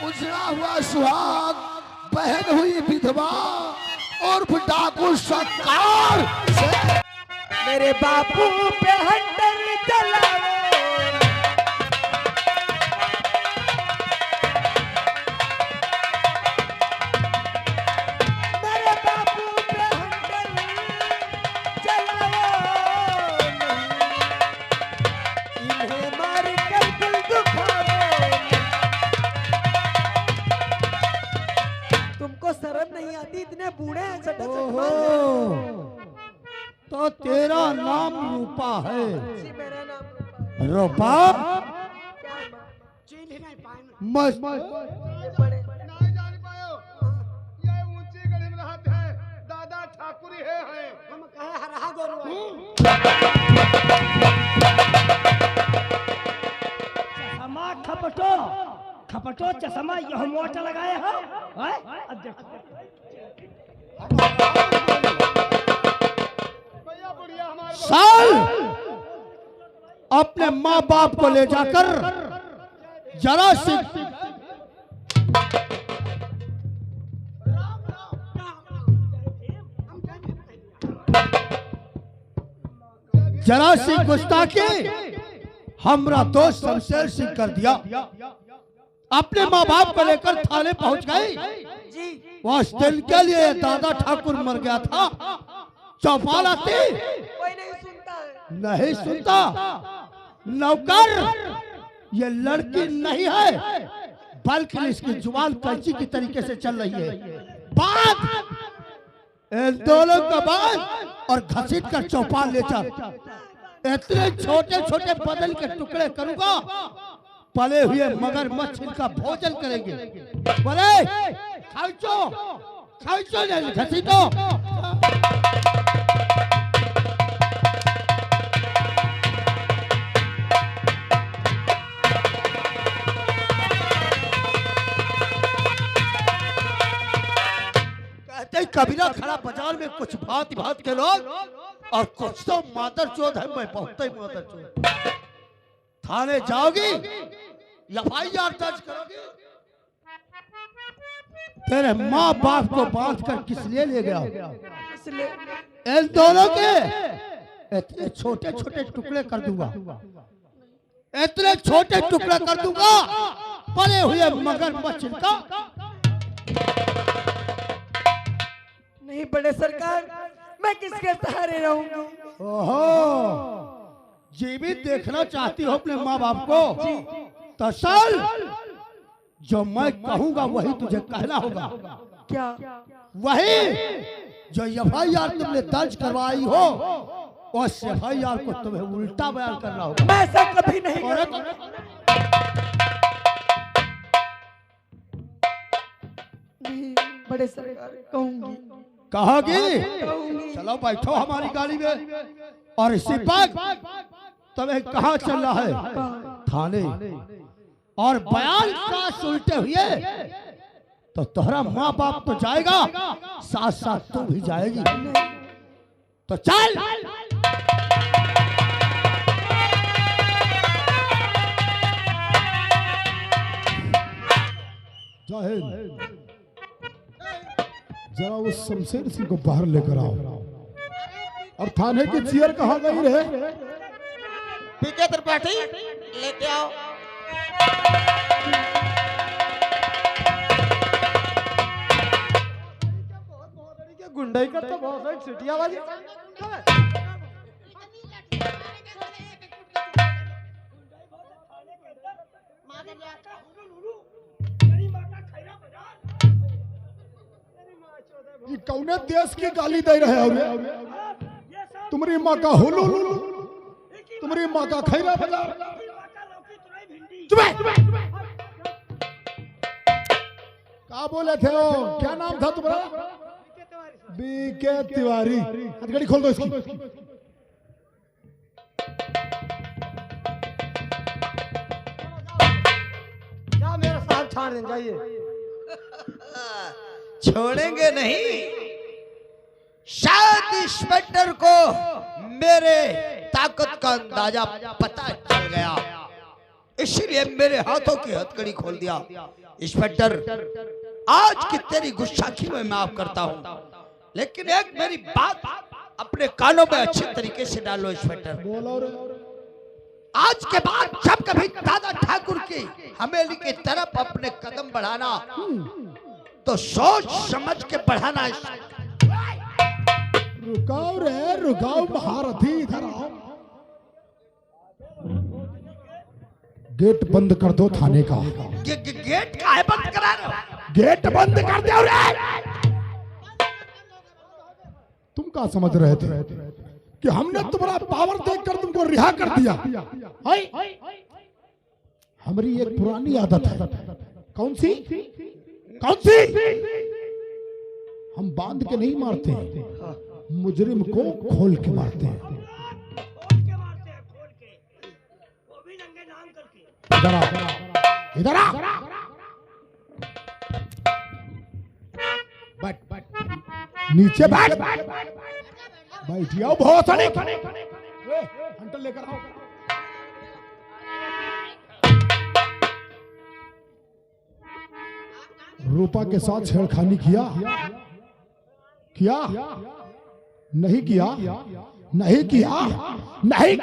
उजड़ा हुआ सुहाग, बहन हुई विधवा और डाकू सरकार से मेरे बापू पे हंटर चलाओ। मेरे बापू पे हंटर चलाओ। इन्हें मार कर दिल दुखाओ। तुमको शर्म नहीं आती? इतने बूढ़े हैं सटा तो तेरा नाम रूपा है। जी मेरा नाम रूपा क्या चीन ही नहीं पाए मस्त बड़े नहीं जान पायो। ये ऊंची गली में रहते हैं, दादा ठाकुर ही है। हम कहे हरहा गोरू चश्मा खपटो खपटो चश्मा यह मोटा लगाए हो। अब देखो भैया बुढ़िया हमारे साल अपने माँ बाप को ले जाकर जरा सी गुस्ताखी हमरा दोस्त शमशेर सिंह कर दिया। अपने माँ बाप को लेकर थाने पहुंच गए। जी उस दिन के लिए दादा ठाकुर मर गया था। चौपाल आती कोई नहीं सुनता है। नहीं सुनता। नौकर ये लड़की नहीं है, बल्कि इसकी जुबान कैंची की तरीके से चल रही है। बात इन दोनों का बात और घसीट कर चौपाल ले चल। इतने छोटे छोटे बदन के टुकड़े करूंगा, पले हुए मगरमच्छ इनका भोजन करेंगे। बोले खाइचो खाइचो नहीं घसीटो। कबीरा खड़ा बाजार में कुछ भांति भांति के लोग और कुछ तो मादर चोद है। मैं बहुत ही मादर चोद। थाने जाओगी, एफआईआर दर्ज करोगी। तेरे माँ बाप को बांध कर किस लिए ले गया? इसलिए इन दोनों के इतने छोटे छोटे टुकड़े कर दूंगा, इतने छोटे टुकड़े कर दूंगा, पले हुए मगरमच्छ इनका। नहीं बड़े सरकार, मैं किसके सहारे रहूंगी? ओहो, जीवित देखना चाहती हो अपने माँ बाप को? तो चल, जो मैं कहूंगा वही तुझे कहना होगा। क्या? वही जो एफआईआर तुमने दर्ज करवाई हो, उस एफआईआर को तुम्हें उल्टा बयान करना होगा। मैं ऐसा कभी नहीं और नहीं बड़े सरकार, कहूंगी कहोगी? चलो बैठो हमारी गाड़ी में। और इसी पर तुम्हें कहाँ चल रहा है? थाने। और बयान का उल्टे हुए तो तुम्हारा माँ बाप तो जाएगा, साथ साथ तू भी जाएगी। तो चल। जरा उस शमशेर सिंह को बाहर लेकर आओ। और थाने की चेयर कहाँ गई रहे? पीके त्रिपाठी लेके आओ। गुंडाई का तो बहुत सारी सिटिया बाजी। ये कौने देश की गाली दे रहे हो? तुम्हारी माँ का हुलू, तुम्हारी माँ का खैरा फैला। क्या बोले थे हो? क्या नाम था तुम्हारा? बीके तिवारी। गाड़ी खोल दो इसकी। क्या मेरा साथ छाड़ दें? जाइए। छोड़ेंगे नहीं। शायद इंस्पेक्टर को मेरे ताकत का अंदाजा पता चल गया, इसलिए मेरे हाथों की हथकड़ी खोल दिया। इंस्पेक्टर, आज की तेरी गुस्साखी में माफ करता हूं, लेकिन एक मेरी बात अपने कानों में अच्छे तरीके से डालो इंस्पेक्टर। बोलो रे। आज के बाद जब कभी दादा ठाकुर की हवेली की तरफ अपने कदम बढ़ाना तो सोच समझ के बढ़ाना। रुकाओ रे, रुकाओ महारथी, इधर आओ। गेट बंद कर दो थाने का। गेट काहे बंद करा रहे हो? गेट बंद कर दो रे। तुम क्या समझ रहे थे कि हमने तुम्हारा पावर देखकर तुमको रिहा कर दिया? हमारी एक पुरानी आदत है। कौन सी? कौन सी? हम बांध के नहीं मारते हैं, मुजरिम को खोल के मारते हैं। इधर आ, इधर आ। बैठ, नीचे बैठ। बैठ जाओ, बहुत सारे हंटर लेकर आओ। रूपा के साथ छेड़खानी किया? किया? नहीं किया? नहीं किया? नहीं।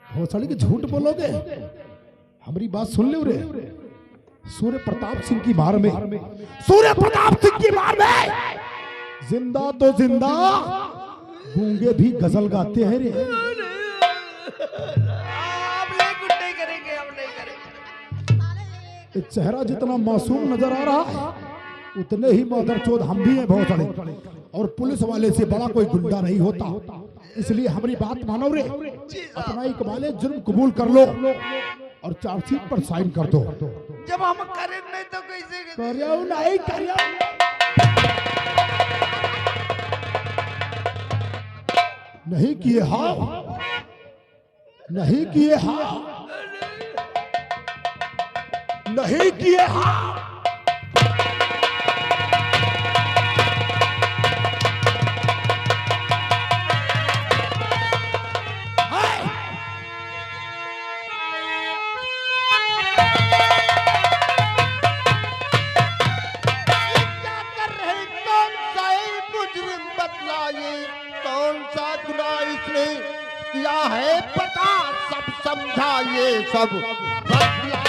भोसड़ी के झूठ बोलोगे? हमारी बात सुन लो रे। सूर्य प्रताप सिंह की मार में, सूर्य प्रताप सिंह की मार में जिंदा तो जिंदा, गूंगे भी गजल गाते हैं रे। चेहरा जितना मासूम नजर आ रहा है उतने ही मदरचोद हम भी हैं बहुत बड़े, और पुलिस वाले से बड़ा कोई गुंडा नहीं होता। इसलिए हमारी बात मानो रे। अपना इकबाले जुर्म कबूल कर लो और चार्जशीट पर साइन कर दो। जब हम करें नहीं तो कैसे करियो? नहीं करियो। नहीं किए हाँ, नहीं किए हाँ, नहीं किए हाँ। किया है पता, सब समझाइए, सब बतलाइए।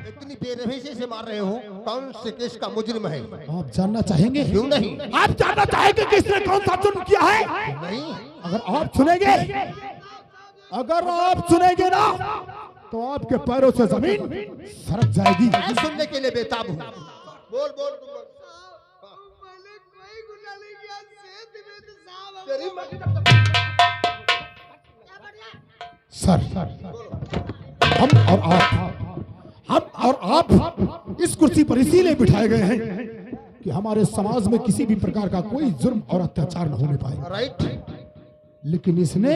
इतनी बेरहमी से मार रहे हो, कौन से केस का मुजरिम है? आप जानना चाहेंगे? क्यों नहीं? आप जानना चाहेंगे किसने कौन सा जुर्म किया है? नहीं। अगर आप सुनेंगे, अगर आप सुनेंगे ना तो आपके पैरों से जमीन सरक जाएगी। मैं सुनने के लिए बेताब हूँ। बोल बोल तुम। सर, हम और आप इस कुर्सी पर इसीलिए बिठाए गए हैं कि हमारे समाज में किसी भी प्रकार का कोई जुर्म और अत्याचार न होने पाए। राइट। लेकिन इसने,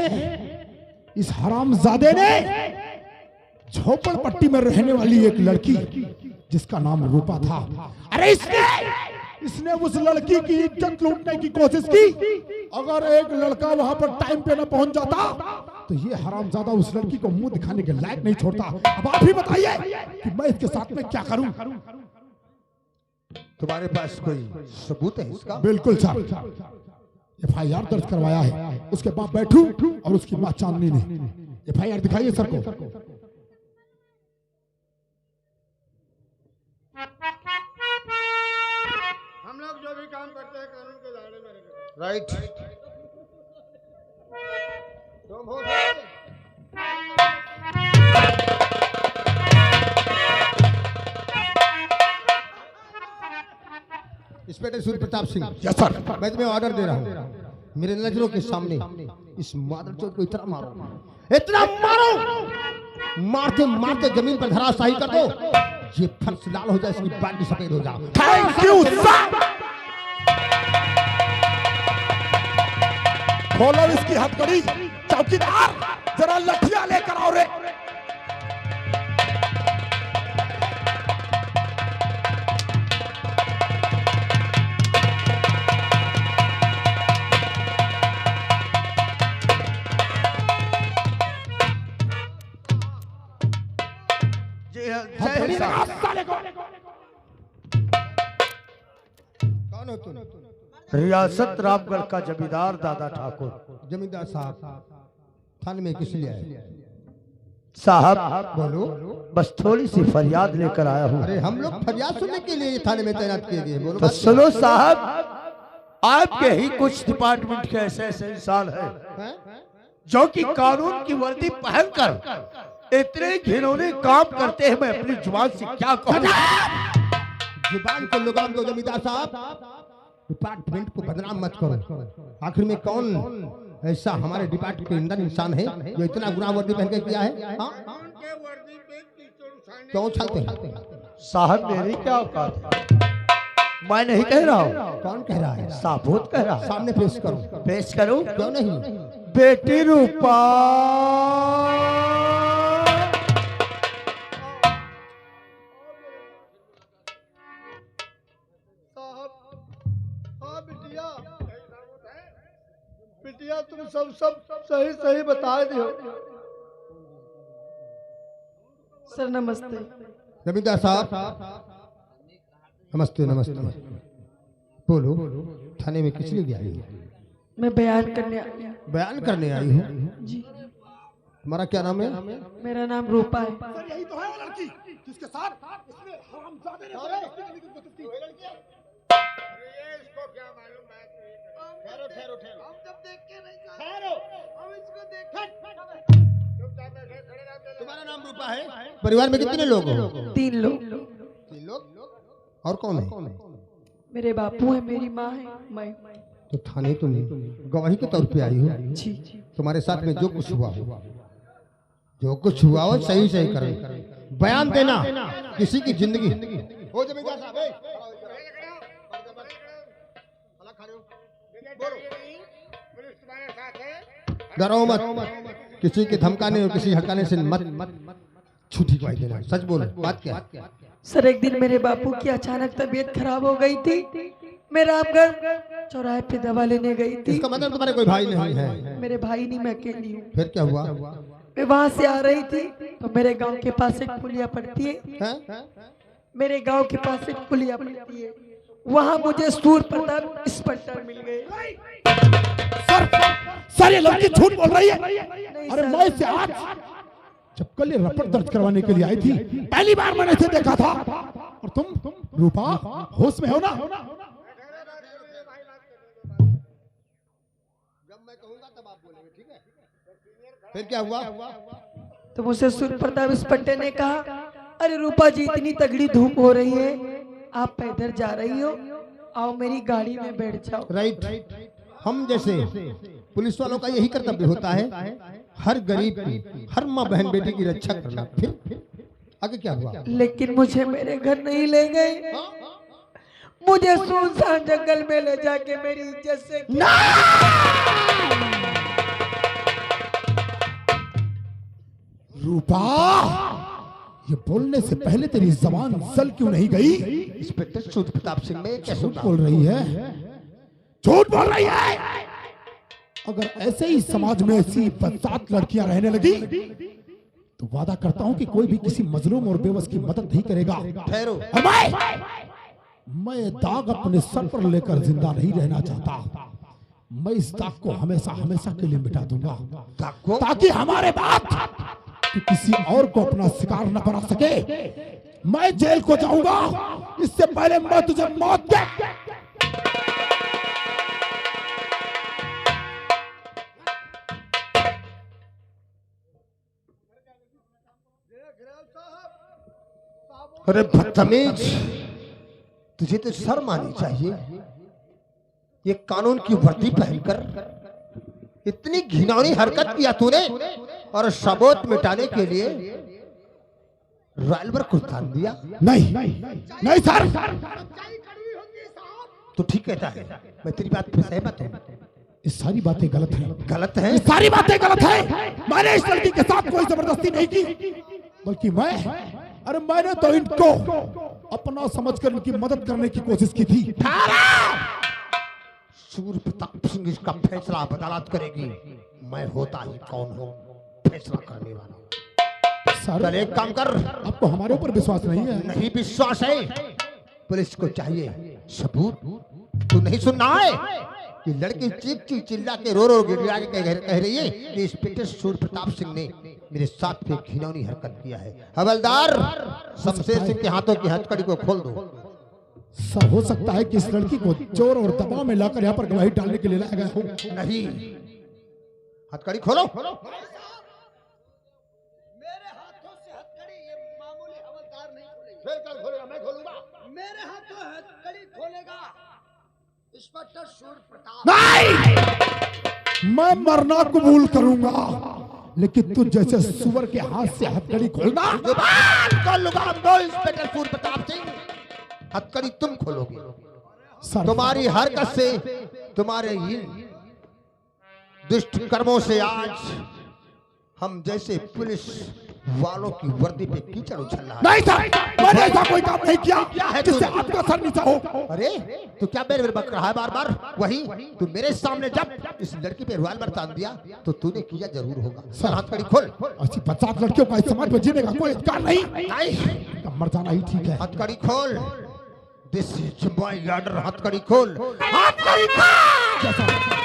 इस हरामजादे ने झोपड़पट्टी में रहने वाली एक लड़की जिसका नाम रूपा था, अरे इसने उस लड़की की इज्जत लूटने की कोशिश की। अगर एक लड़का वहां पर टाइम पे न पहुंच जाता तो ये हरामजादा उस लड़की को मुंह दिखाने के लायक नहीं छोड़ता। अब आप ही बताइए कि मैं इसके साथ में क्या करूं? तुम्हारे पास कोई सबूत है इसका? बिल्कुल सर, FIR दर्ज करवाया है। उसके बाद बैठू और उसकी मां चांदनी ने। FIR दिखाइए सर को। हम लोग जो भी काम करते हैं कानून के दायरे में रहते हैं। राइट। तुम हो inspector Surya Pratap Singh. Yes sir. मैं तुम्हें ऑर्डर दे रहा हूँ, मेरे नजरों के सामने इस मादरचोद को इतना मारो, इतना मारो, मारते मारते जमीन पर धराशायी कर दो, ये फर्श लाल हो जाए, इसकी बाल्टी सफेद हो जाए। Thank you sir. खोलो इसकी हथकड़ी। चौकीदार जरा लठियां लेकर आओ रे। कौन हो तुम? रियासत रामगढ़ का जमींदार दादा ठाकुर। जमींदार साहब थाने में किस लिए आए? साहब बोलो। बस थोड़ी सी फरियाद लेकर आया हूँ। अरे हम लोग फरियाद सुनने के लिए थाने में तैनात किए गए। बोलो तो सुनो साहब, आपके ही कुछ डिपार्टमेंट के ऐसे ऐसे इंसान हैं जो कि कानून की वर्दी पहनकर इतने घिनौने काम करते हैं। मैं अपनी जुबान से क्या कहूँ? जुबान को लगाम दो जमींदार साहब, डिपार्टमेंट को बदनाम मत करो। आखिर में कौन ऐसा हमारे डिपार्टमेंट के अंदर इंसान है जो इतना गुनाह वर्दी पहन के किया है? क्यों उछलते हैं? साहब मेरी क्या औकात है? मैं नहीं कह रहा हूँ। कौन कह रहा है? साबूत कह रहा है। सामने पेश करो। पेश करूं? क्यों नहीं? बेटी रूपा बिटिया तुम सब सही सही बता दियो। सर नमस्ते। जमींदार साहब नमस्ते। नमस्ते। बोलो थाने में किस लिए आई हो? मैं बयान करने आई हूँ। बयान करने आई हो? जी। तुम्हारा क्या नाम है? मेरा नाम रूपा है। यही तो है वो लड़की जिसके साथ इसमें हरामजादे ने तुम्हारा नाम रूपा है? परिवार में कितने लोग हो? 3 लोग। 3 लोग? और कौन है? मेरे बापू है, मेरी माँ है, मैं। तो थाने तुम गवाही के तौर पे आई हो? जी। तुम्हारे साथ में जो कुछ हुआ हो, जो कुछ हुआ हो सही सही करो। बयान देना किसी की जिंदगी हो। जमींदार साहब डरो मत, किसी के धमकाने और किसी हटकाने से मत झूठी गवाही देना। सच बोलो, बात क्या है? सर एक दिन मेरे बापू की अचानक तबीयत खराब हो गई थी। मैं रामगढ़ चौराहे पे दवा लेने गई थी। इसका मतलब तुम्हारे कोई भाई नहीं है? मेरे भाई नहीं, मैं अकेली हूँ। फिर क्या हुआ? मैं वहाँ से आ रही थी तो मेरे गांव के पास एक पुलिया पड़ती है। मेरे गांव के पास एक पुलिया पड़ती है, वहाँ मुझे सूर प्रताप इंस्पेक्टर मिल गए। सर ये लड़की झूठ बोल रही है। नहीं अरे सर। मैं इसे आज जब कल ये रपट दर्ज करवाने के लिए आई थी, पहली बार मैंने इसे देखा था। और तुम रूपा होश में हो ना? जब मैं कहूंगा तब आप बोलेंगे, ठीक है? फिर क्या हुआ? तो मुझसे सूर प्रताप इंस्पेक्टर ने कहा, अरे रूपा जी इतनी तगड़ी धूप हो रही है, आप पैदल जा रही हो, आओ मेरी गाड़ी में बैठ जाओ। राइट। हम जैसे पुलिस वालों का यही कर्तव्य होता है, हर गरीब की, हर माँ बहन बेटी की रक्षा करना। फिर आगे क्या हुआ? लेकिन मुझे मेरे घर नहीं ले गए, मुझे सुनसान जंगल में ले जाके मेरी इज्जत से रूपा, ये बोलने से पहले तेरी जबान जल क्यों नहीं गई? इंस्पेक्टर सूर प्रताप सिंह में क्या झूठ बोल रही है, झूठ बोल रही है। अगर ऐसे ही समाज में ऐसी बदसात लड़कियां रहने लगी तो वादा करता हूं कि कोई भी किसी मजलूम और बेबस की मदद नहीं करेगा। ठहरो। मैं दाग अपने सर पर लेकर जिंदा नहीं रहना चाहता। मैं इस दाग को हमेशा हमेशा के लिए मिटा दूंगा, ताकि हमारे बाद कि किसी और को अपना शिकार न बना सके। मैं जेल को जाऊंगा, इससे पहले मैं तुझे मौत दे। अरे बदतमीज, तुझे तो शर्म आनी चाहिए। ये कानून की वर्दी पहनकर इतनी घिनौनी हरकत किया तूने, और सबूत मिटाने के लिए रिवॉल्वर को तान दिया। नहीं नहीं सर, तू ठीक कहता है, मैं तेरी बात पे सहमत हूँ। ये सारी बातें गलत हैं। गलत है? ये सारी बातें गलत है। मैंने इस लड़की के साथ कोई जबरदस्ती नहीं की, बल्कि मैंने तो इनको अपना समझकर इनकी मदद करने की कोशिश की थी। सूर प्रताप सिंह इसका फैसला अदालत करेगी। मैं होता ही कौन हूँ फैसला करने वाला। सर चल एक काम कर। आपको हमारे ऊपर विश्वास नहीं है? नहीं विश्वास है पुलिस को चाहिए सबूत। तू नहीं सुनना है कि लड़की चीख चीख चिल्ला के रो रो गिड़गिड़ा के कह रही है कि इंस्पेक्टर सूर्य प्रताप सिंह ने मेरे साथ पे घिनौनी हरकत किया है। हवलदार, शमशेर सिंह के हाथों की हथकड़ी को खोल दो। सर, हो सकता है कि इस लड़की को चोर और दबाव में लाकर यहाँ पर गवाही डालने के लिए लाया गया हो। नहीं, हथकड़ी खोलो। मेरे हाथों से हथकड़ी ये मामूली हवलदार नहीं खोलेगा। बिल्कुल खोलेगा, मैं खोलूंगा। मेरे हाथों हथकड़ी खोलेगा इंस्पेक्टर सूर्य प्रताप। नहीं, मैं मरना कबूल करूंगा, लेकिन तू जैसे सुअर के हाथ से हथकड़ी खोलना। इंस्पेक्टर सूर्य प्रताप सिंह, हथकड़ी तुम खोलोगे। तुम्हारी हरकत से, तुम्हारे इन दुष्ट कर्मों से आज हम जैसे पुलिस वालों की वर्दी पे कीचड़ उछल रहा है। नहीं था, मैंने ऐसा कोई काम नहीं किया जिससे आपका सर नीचा हो। अरे तू क्या मेरे बक रहा है बार बार? वही तू मेरे सामने जब इस लड़की पे रिवाल्वर तान दिया तो तूने किया जरूर होगा। सर, हथकड़ी खोल। 80-50 लड़कियों का इस समाज में जीने का कोई अधिकार नहीं, मर जाना ही ठीक है। हथकड़ी खोल। This is my order. हथकड़ी खोल, हथकड़ी खोल।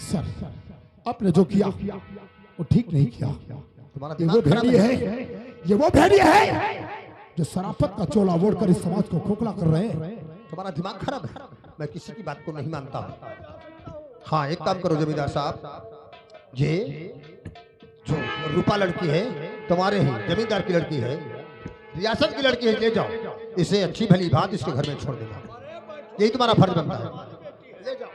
सर, आपने जो किया वो ठीक नहीं किया। तुम्हारा ये वो भेड़िए है, ये वो भेड़िए है जो शराफत का चोला ओढ़कर इस समाज को खोखला कर रहे हैं। तुम्हारा दिमाग खराब है। मैं किसी की बात को नहीं मानता हूँ। हाँ, एक काम करो जमींदार साहब, ये जो रूपा लड़की है तुम्हारे ही जमींदार की लड़की है, रियासत की लड़की है, ले जाओ इसे। अच्छी भली बात इसके घर में छोड़ देना, यही तुम्हारा फर्ज बनता है। ले जाओ।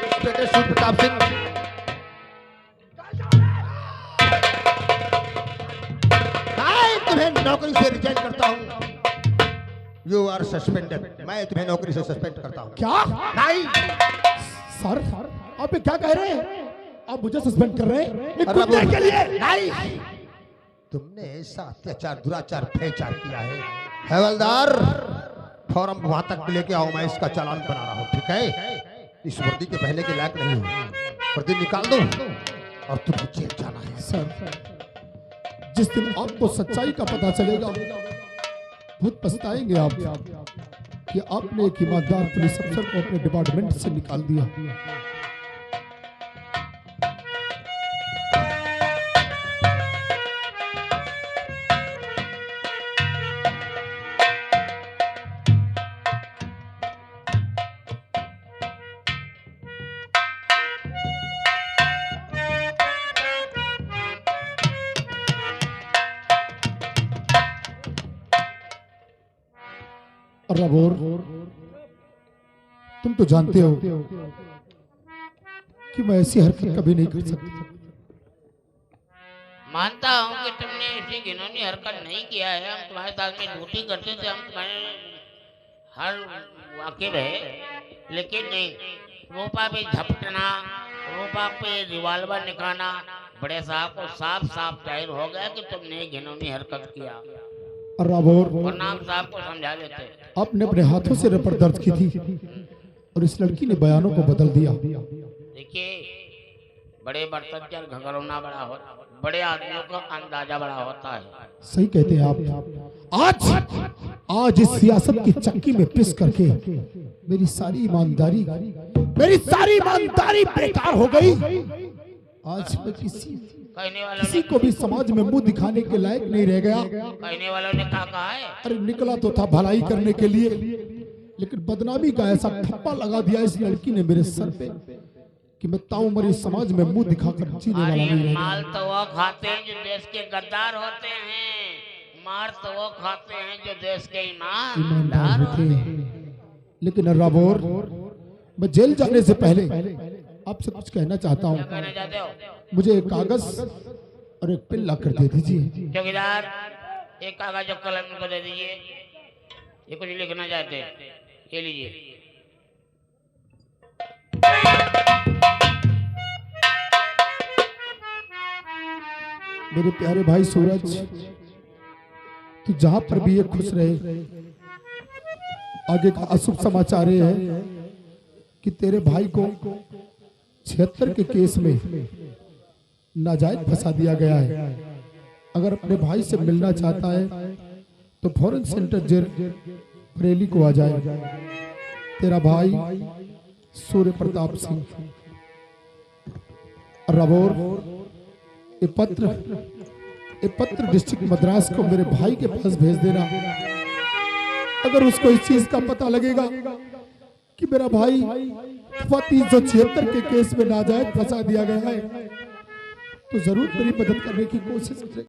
इंस्पेक्टर सूर्य प्रताप सिंह, तुम्हें नौकरी से रिजाइन करता हूं। You are suspended. मैं तुम्हें नौकरी से सस्पेंड करता हूं। क्या? नहीं सर, आप ये क्या कह रहे हैं? आप मुझे सस्पेंड कर रहे हैं एक अरे गुंडे के लिए? नहीं, तुमने ऐसा अत्याचार दुराचार भ्रष्टाचार किया है। हवलदार, फॉर्म वहां तक लेके आओ, मैं इसका चालान बना रहा हूं। ठीक है? इस वर्दी के पहने के लायक नहीं हो। वर्दी निकाल दो और तुम्हें जेल जाना है। सर, जिस दिन आपको सच्चाई का पता चलेगा बहुत पछताएंगे आप कि आपने एक ईमानदार पुलिस अफसर को अपने डिपार्टमेंट से निकाल दिया। रबोर, तुम तो जानते हो कि मैं ऐसी हरकत कभी नहीं कर सकती। मानता हूँ कि तुमने ऐसी घिनौनी हरकत नहीं किया है। हम तुम्हारे साथ में ड्यूटी करते थे, हम तुम्हारे हर वाकिफ है, लेकिन नहीं, रूपा पे झपटना, रूपा पे रिवाल्वर निकालना, बड़े साहब को साफ साफ जाहिर हो गया कि तुमने घिनौनी हरकत किया। और नाम साहब को समझा लेते। आपने अपने हाथों से रिपोर्ट दर्ज की थी और इस लड़की ने बयानों को बदल दिया। देखिए, बड़े बर्तन का घंघरौना बड़ा होता, बड़े आदमियों का अंदाजा बड़ा होता है। सही कहते हैं आप। आज इस सियासत की चक्की में पिस करके मेरी सारी ईमानदारी बेकार हो गई। आज मैं किसी को भी समाज में मुंह दिखाने के लायक नहीं रह गया। कहने वालों ने क्या कहा है? अरे निकला तो था भलाई करने के लिए, लेकिन बदनामी का ऐसा ठप्पा लगा दिया इस लड़की ने मेरे सर पे कि मैं ताउम्र इस समाज में मुंह दिखाकर जीने वाला नहीं रह माल तो वो खाते हैं जो देश के गद्दार होते हैं, मार तो वो खाते हैं जो देश के ईमानदार होते हैं। लेकिन रबोर, मैं जेल जाने से पहले आपसे कुछ कहना चाहता हूँ। कहना चाहते हो? मुझे एक कागज और एक पेन ला कर दे दीजिए। चौकीदार, एक कागज और कलम को दे दीजिए। ये कुछ लिखना चाहते हैं, ये लीजिए। मेरे प्यारे भाई सूरज, तू जहां पर भी ये खुश रहे आगे का अशुभ समाचार ये है कि तेरे भाई को 76 के केस में नाजायज फंसा दिया गया है। अगर अपने भाई से मिलना चाहता है तो फौरन सेंटर जेल बरेली को आ जाए। तेरा भाई सूर्य प्रताप सिंह। रबोर ये पत्र डिस्ट्रिक्ट मद्रास को मेरे भाई के पास भेज देना। अगर उसको इस चीज का पता लगेगा कि मेरा भाई 376 के केस में नाजायज फंसा दिया गया है तो जरूर मेरी मदद करने की कोशिश करें।